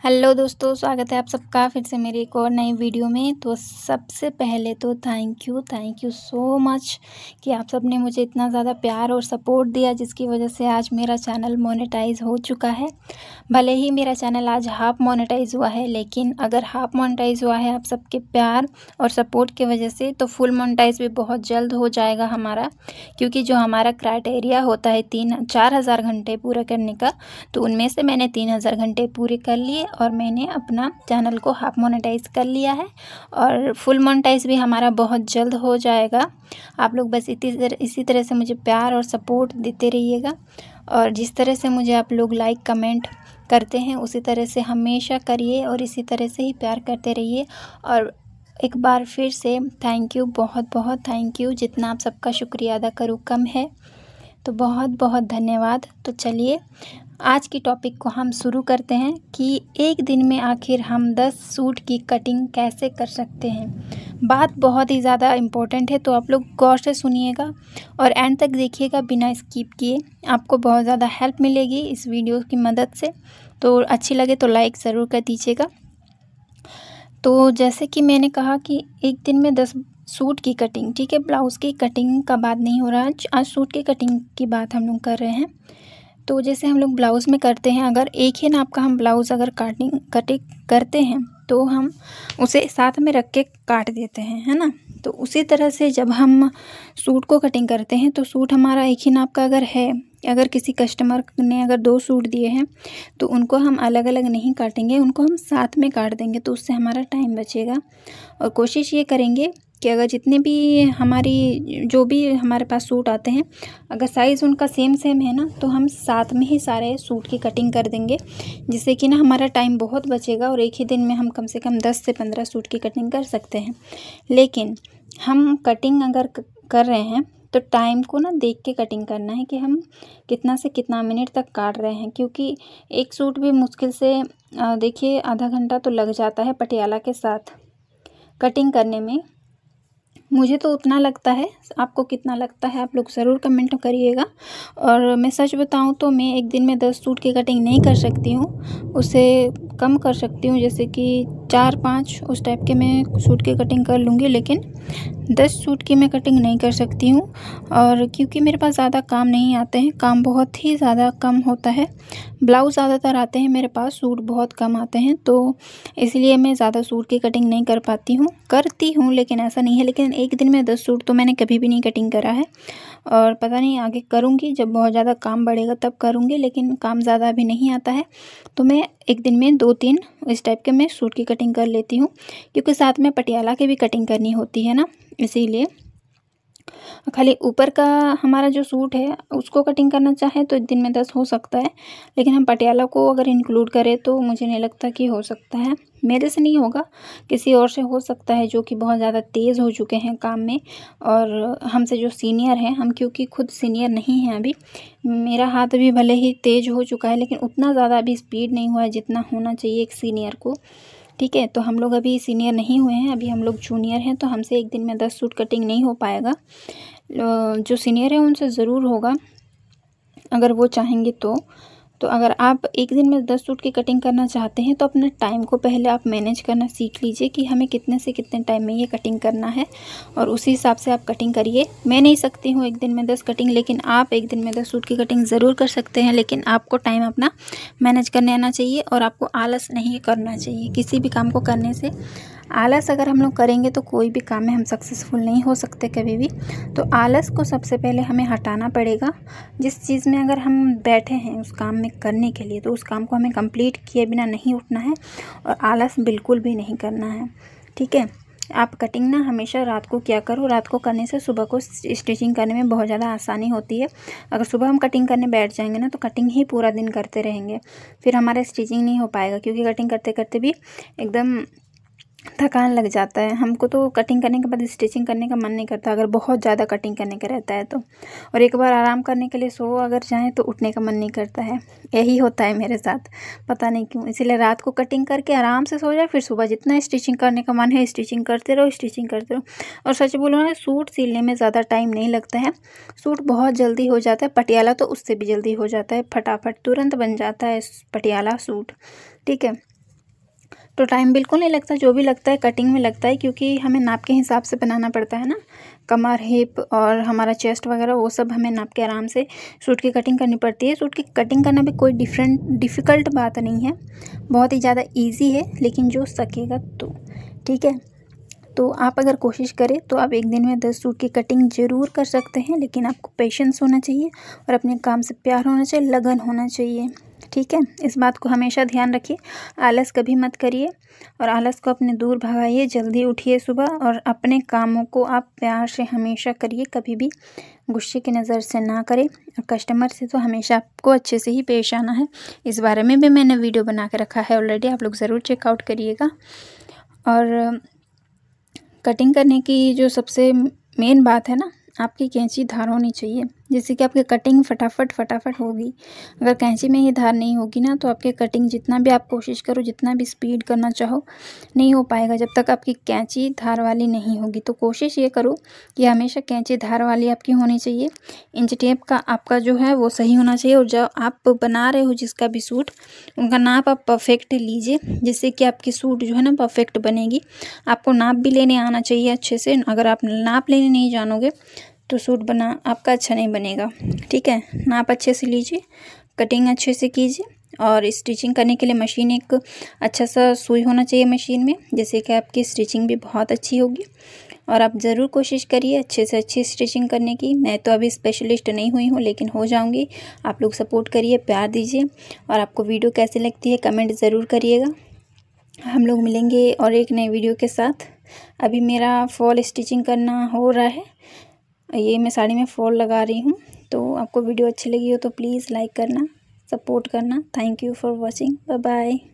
Hello दोस्तों, स्वागत है आप सबका फिर से मेरी एक और नई वीडियो में। तो सबसे पहले तो थैंक यू सो मच कि आप सब ने मुझे इतना ज़्यादा प्यार और सपोर्ट दिया, जिसकी वजह से आज मेरा चैनल मोनेटाइज हो चुका है। भले ही मेरा चैनल आज हाफ मोनेटाइज हुआ है, लेकिन अगर हाफ मोनेटाइज हुआ है आप सबके प्यार और सपोर्ट की वजह से, तो फुल मोनेटाइज भी बहुत जल्द हो जाएगा हमारा। क्योंकि जो हमारा क्राइटेरिया होता है 4,000 घंटे पूरा करने का, तो उनमें से मैंने 3,000 घंटे पूरे कर लिए और मैंने अपना चैनल को हाफ मोनेटाइज कर लिया है। और फुल मोनेटाइज भी हमारा बहुत जल्द हो जाएगा। आप लोग बस इसी तरह से मुझे प्यार और सपोर्ट देते रहिएगा, और जिस तरह से मुझे आप लोग लाइक कमेंट करते हैं उसी तरह से हमेशा करिए और इसी तरह से ही प्यार करते रहिए। और एक बार फिर से थैंक यू, बहुत बहुत थैंक यू। जितना आप सबका शुक्रिया अदा करूँ कम है, तो बहुत बहुत धन्यवाद। तो चलिए आज की टॉपिक को हम शुरू करते हैं कि एक दिन में आखिर हम 10 सूट की कटिंग कैसे कर सकते हैं। बात बहुत ही ज़्यादा इम्पोर्टेंट है, तो आप लोग गौर से सुनिएगा और एंड तक देखिएगा बिना स्किप किए। आपको बहुत ज़्यादा हेल्प मिलेगी इस वीडियो की मदद से। तो अच्छी लगे तो लाइक ज़रूर कर दीजिएगा। तो जैसे कि मैंने कहा कि एक दिन में 10 सूट की कटिंग, ठीक है, ब्लाउज़ की कटिंग का बात नहीं हो रहा, आज सूट की कटिंग की बात हम लोग कर रहे हैं। तो जैसे हम लोग ब्लाउज़ में करते हैं, अगर एक ही नाप का हम ब्लाउज़ अगर कटिंग करते हैं तो हम उसे साथ में रख के काट देते हैं, है ना। तो उसी तरह से जब हम सूट को कटिंग करते हैं, तो सूट हमारा एक ही नाप का अगर है, अगर किसी कस्टमर ने अगर 2 सूट दिए हैं, तो उनको हम अलग अलग नहीं काटेंगे, उनको हम साथ में काट देंगे। तो उससे हमारा टाइम बचेगा। और कोशिश ये करेंगे कि अगर जितने भी जो भी हमारे पास सूट आते हैं, अगर साइज़ उनका सेम है ना, तो हम साथ में ही सारे सूट की कटिंग कर देंगे, जिससे कि ना हमारा टाइम बहुत बचेगा और एक ही दिन में हम कम से कम 10 से 15 सूट की कटिंग कर सकते हैं। लेकिन हम कटिंग अगर कर रहे हैं तो टाइम को ना देख के कटिंग करना है कि हम कितना से कितना मिनट तक काट रहे हैं। क्योंकि एक सूट भी मुश्किल से देखिए आधा घंटा तो लग जाता है पटियाला के साथ कटिंग करने में। मुझे तो उतना लगता है, आपको कितना लगता है आप लोग ज़रूर कमेंट करिएगा। और मैं सच बताऊं तो मैं एक दिन में 10 सूट की कटिंग नहीं कर सकती हूँ, उसे कम कर सकती हूँ, जैसे कि 4-5 उस टाइप के मैं सूट की कटिंग कर लूँगी, लेकिन 10 सूट की मैं कटिंग नहीं कर सकती हूँ। और क्योंकि मेरे पास ज़्यादा काम नहीं आते हैं, काम बहुत ही ज़्यादा कम होता है। ब्लाउज़ ज़्यादातर आते हैं मेरे पास, सूट बहुत कम आते हैं, तो इसलिए मैं ज़्यादा सूट की कटिंग नहीं कर पाती हूँ। करती हूँ लेकिन ऐसा नहीं है। लेकिन एक दिन में 10 सूट तो मैंने कभी भी नहीं कटिंग करा है, और पता नहीं आगे करूँगी, जब बहुत ज़्यादा काम बढ़ेगा तब करूँगी। लेकिन काम ज़्यादा अभी नहीं आता है, तो मैं एक दिन में 2-3 इस टाइप के मैं सूट की कटिंग कर लेती हूँ। क्योंकि साथ में पटियाला की भी कटिंग करनी होती है ना, इसीलिए। खाली ऊपर का हमारा जो सूट है उसको कटिंग करना चाहे तो एक दिन में 10 हो सकता है, लेकिन हम पटियाला को अगर इंक्लूड करें तो मुझे नहीं लगता कि हो सकता है। मेरे से नहीं होगा, किसी और से हो सकता है जो कि बहुत ज़्यादा तेज़ हो चुके हैं काम में, और हमसे जो सीनियर हैं, हम क्योंकि खुद सीनियर नहीं हैं अभी। मेरा हाथ भी भले ही तेज़ हो चुका है, लेकिन उतना ज़्यादा अभी स्पीड नहीं हुआ है जितना होना चाहिए एक सीनियर को, ठीक है। तो हम लोग अभी सीनियर नहीं हुए हैं, अभी हम लोग जूनियर हैं, तो हमसे एक दिन में 10 सूट कटिंग नहीं हो पाएगा। जो सीनियर है उनसे ज़रूर होगा अगर वो चाहेंगे तो अगर आप एक दिन में 10 सूट की कटिंग करना चाहते हैं, तो अपने टाइम को पहले आप मैनेज करना सीख लीजिए कि हमें कितने से कितने टाइम में ये कटिंग करना है, और उसी हिसाब से आप कटिंग करिए। मैं नहीं सकती हूँ एक दिन में 10 कटिंग, लेकिन आप एक दिन में 10 सूट की कटिंग ज़रूर कर सकते हैं। लेकिन आपको टाइम अपना मैनेज करने आना चाहिए, और आपको आलस नहीं करना चाहिए। किसी भी काम को करने से आलस अगर हम लोग करेंगे तो कोई भी काम में हम सक्सेसफुल नहीं हो सकते कभी भी। तो आलस को सबसे पहले हमें हटाना पड़ेगा। जिस चीज़ में अगर हम बैठे हैं उस काम में करने के लिए, तो उस काम को हमें कंप्लीट किए बिना नहीं उठना है, और आलस बिल्कुल भी नहीं करना है, ठीक है। आप कटिंग ना हमेशा रात को किया करो। रात को करने से सुबह को स्टिचिंग करने में बहुत ज़्यादा आसानी होती है। अगर सुबह हम कटिंग करने बैठ जाएंगे ना, तो कटिंग ही पूरा दिन करते रहेंगे, फिर हमारा स्टिचिंग नहीं हो पाएगा। क्योंकि कटिंग करते करते भी एकदम थकान लग जाता है हमको, तो कटिंग करने के बाद स्टिचिंग करने का मन नहीं करता अगर बहुत ज़्यादा कटिंग करने का रहता है तो। और एक बार आराम करने के लिए सो अगर जाएं तो उठने का मन नहीं करता है। यही होता है मेरे साथ, पता नहीं क्यों। इसीलिए रात को कटिंग करके आराम से सो जाए, फिर सुबह जितना स्टिचिंग करने का मन है स्टिचिंग करते रहो, स्टिचिंग करते रहो। और सच बोलो ना, सूट सिलने में ज़्यादा टाइम नहीं लगता है, सूट बहुत जल्दी हो जाता है। पटियाला तो उससे भी जल्दी हो जाता है, फटाफट तुरंत बन जाता है पटियाला सूट, ठीक है। तो टाइम बिल्कुल नहीं लगता, जो भी लगता है कटिंग में लगता है, क्योंकि हमें नाप के हिसाब से बनाना पड़ता है ना। कमर, हिप और हमारा चेस्ट वगैरह वो सब हमें नाप के आराम से सूट की कटिंग करनी पड़ती है। सूट की कटिंग करना भी कोई डिफ़िकल्ट बात नहीं है, बहुत ही ज़्यादा ईजी है, लेकिन जो सकेगा तो। ठीक है, तो आप अगर कोशिश करें तो आप एक दिन में 10 सूट की कटिंग ज़रूर कर सकते हैं, लेकिन आपको पेशेंस होना चाहिए और अपने काम से प्यार होना चाहिए, लगन होना चाहिए। ठीक है, इस बात को हमेशा ध्यान रखिए। आलस कभी मत करिए और आलस को अपने दूर भगाइए। जल्दी उठिए सुबह और अपने कामों को आप प्यार से हमेशा करिए, कभी भी गुस्से की नज़र से ना करें। और कस्टमर से तो हमेशा आपको अच्छे से ही पेश आना है। इस बारे में भी मैंने वीडियो बना के रखा है ऑलरेडी, आप लोग ज़रूर चेकआउट करिएगा। और कटिंग करने की जो सबसे मेन बात है ना, आपकी कैंची धार होनी चाहिए, जिससे कि आपकी कटिंग फटाफट होगी। अगर कैंची में ही धार नहीं होगी ना, तो आपके कटिंग जितना भी आप कोशिश करो, जितना भी स्पीड करना चाहो, नहीं हो पाएगा जब तक आपकी कैंची धार वाली नहीं होगी। तो कोशिश ये करो कि हमेशा कैंची धार वाली आपकी होनी चाहिए। इंच टेप का आपका जो है वो सही होना चाहिए। और जब आप बना रहे हो जिसका भी सूट, उनका नाप आप परफेक्ट लीजिए, जिससे कि आपकी सूट जो है ना परफेक्ट बनेगी। आपको नाप भी लेने आना चाहिए अच्छे से। अगर आप नाप लेने नहीं जानोगे तो सूट बना आपका अच्छा नहीं बनेगा। ठीक है, नाप अच्छे से लीजिए, कटिंग अच्छे से कीजिए। और स्टिचिंग करने के लिए मशीन एक अच्छा सा सुई होना चाहिए मशीन में, जिससे कि आपकी स्टिचिंग भी बहुत अच्छी होगी। और आप ज़रूर कोशिश करिए अच्छे से अच्छी स्टिचिंग करने की। मैं तो अभी स्पेशलिस्ट नहीं हुई हूँ, लेकिन हो जाऊँगी। आप लोग सपोर्ट करिए, प्यार दीजिए। और आपको वीडियो कैसी लगती है कमेंट ज़रूर करिएगा। हम लोग मिलेंगे और एक नए वीडियो के साथ। अभी मेरा फॉल स्टिचिंग करना हो रहा है, ये मैं साड़ी में फॉल लगा रही हूँ। तो आपको वीडियो अच्छी लगी हो तो प्लीज़ लाइक करना, सपोर्ट करना। Thank you for watching, bye bye.